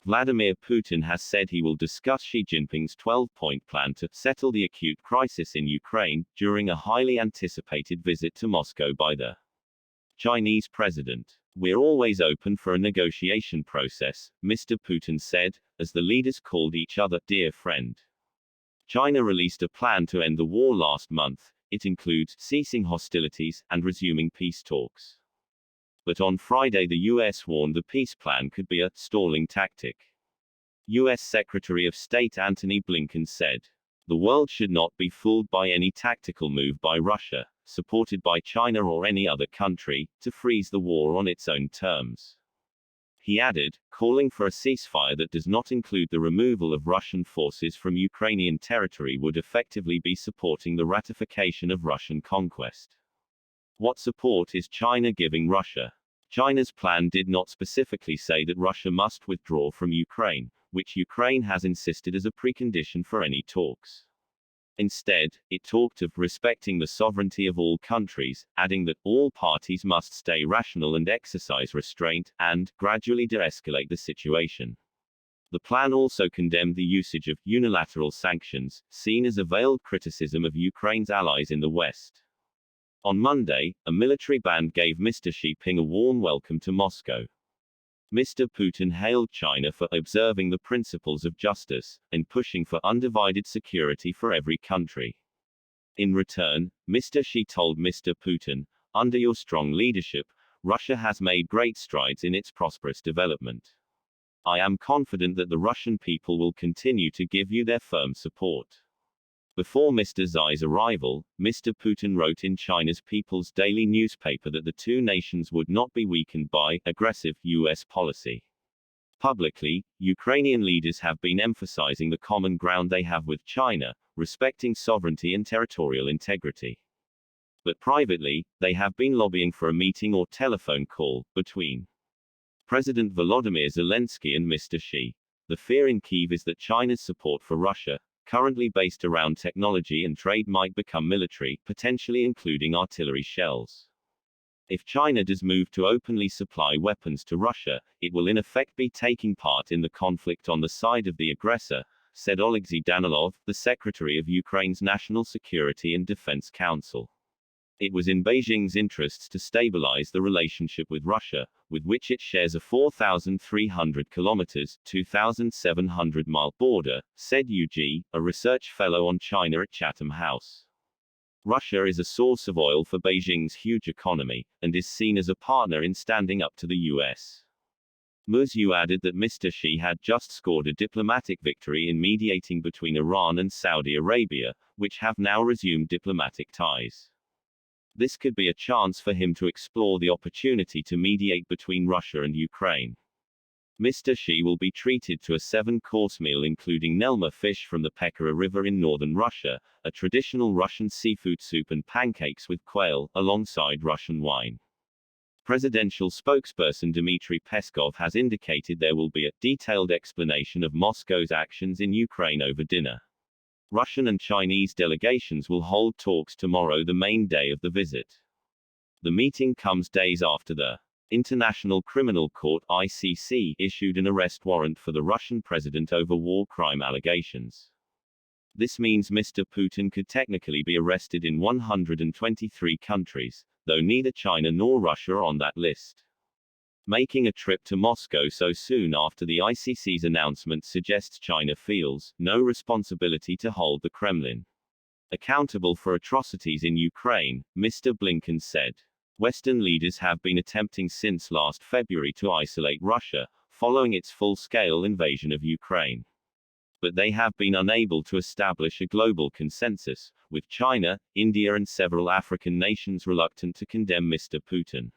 Vladimir Putin has said he will discuss Xi Jinping's 12-point plan to settle the acute crisis in Ukraine during a highly anticipated visit to Moscow by the Chinese president. "We're always open for a negotiation process," Mr. Putin said, as the leaders called each other dear friend. China released a plan to end the war last month. It includes ceasing hostilities and resuming peace talks. But on Friday, the U.S. warned the peace plan could be a stalling tactic. U.S. Secretary of State Antony Blinken said, "The world should not be fooled by any tactical move by Russia, supported by China or any other country, to freeze the war on its own terms." He added, calling for a ceasefire that does not include the removal of Russian forces from Ukrainian territory would effectively be supporting the ratification of Russian conquest. What support is China giving Russia? China's plan did not specifically say that Russia must withdraw from Ukraine, which Ukraine has insisted as a precondition for any talks. Instead, it talked of respecting the sovereignty of all countries, adding that all parties must stay rational and exercise restraint, and gradually de-escalate the situation. The plan also condemned the usage of unilateral sanctions, seen as a veiled criticism of Ukraine's allies in the West. On Monday, a military band gave Mr. Xi Jinping a warm welcome to Moscow. Mr. Putin hailed China for observing the principles of justice, and pushing for undivided security for every country. In return, Mr. Xi told Mr. Putin, "Under your strong leadership, Russia has made great strides in its prosperous development. I am confident that the Russian people will continue to give you their firm support." Before Mr. Xi's arrival, Mr. Putin wrote in China's People's Daily newspaper that the two nations would not be weakened by aggressive U.S. policy. Publicly, Ukrainian leaders have been emphasizing the common ground they have with China, respecting sovereignty and territorial integrity. But privately, they have been lobbying for a meeting or telephone call between President Volodymyr Zelensky and Mr. Xi. The fear in Kyiv is that China's support for Russia, currently based around technology and trade, might become military, potentially including artillery shells. If China does move to openly supply weapons to Russia, it will in effect be taking part in the conflict on the side of the aggressor, said Oleksiy Danilov, the Secretary of Ukraine's National Security and Defense Council. It was in Beijing's interests to stabilize the relationship with Russia, with which it shares a 4,300 kilometers (2,700-mile) border, said Yu Ji, a research fellow on China at Chatham House. Russia is a source of oil for Beijing's huge economy, and is seen as a partner in standing up to the U.S. Yu added that Mr. Xi had just scored a diplomatic victory in mediating between Iran and Saudi Arabia, which have now resumed diplomatic ties. This could be a chance for him to explore the opportunity to mediate between Russia and Ukraine. Mr. Xi will be treated to a 7-course meal including Nelma fish from the Pekara River in northern Russia, a traditional Russian seafood soup, and pancakes with quail, alongside Russian wine. Presidential spokesperson Dmitry Peskov has indicated there will be a detailed explanation of Moscow's actions in Ukraine over dinner. Russian and Chinese delegations will hold talks tomorrow, the main day of the visit. The meeting comes days after the International Criminal Court (ICC) issued an arrest warrant for the Russian president over war crime allegations. This means Mr. Putin could technically be arrested in 123 countries, though neither China nor Russia are on that list. Making a trip to Moscow so soon after the ICC's announcement suggests China feels no responsibility to hold the Kremlin accountable for atrocities in Ukraine, Mr. Blinken said. Western leaders have been attempting since last February to isolate Russia, following its full-scale invasion of Ukraine. But they have been unable to establish a global consensus, with China, India and several African nations reluctant to condemn Mr. Putin.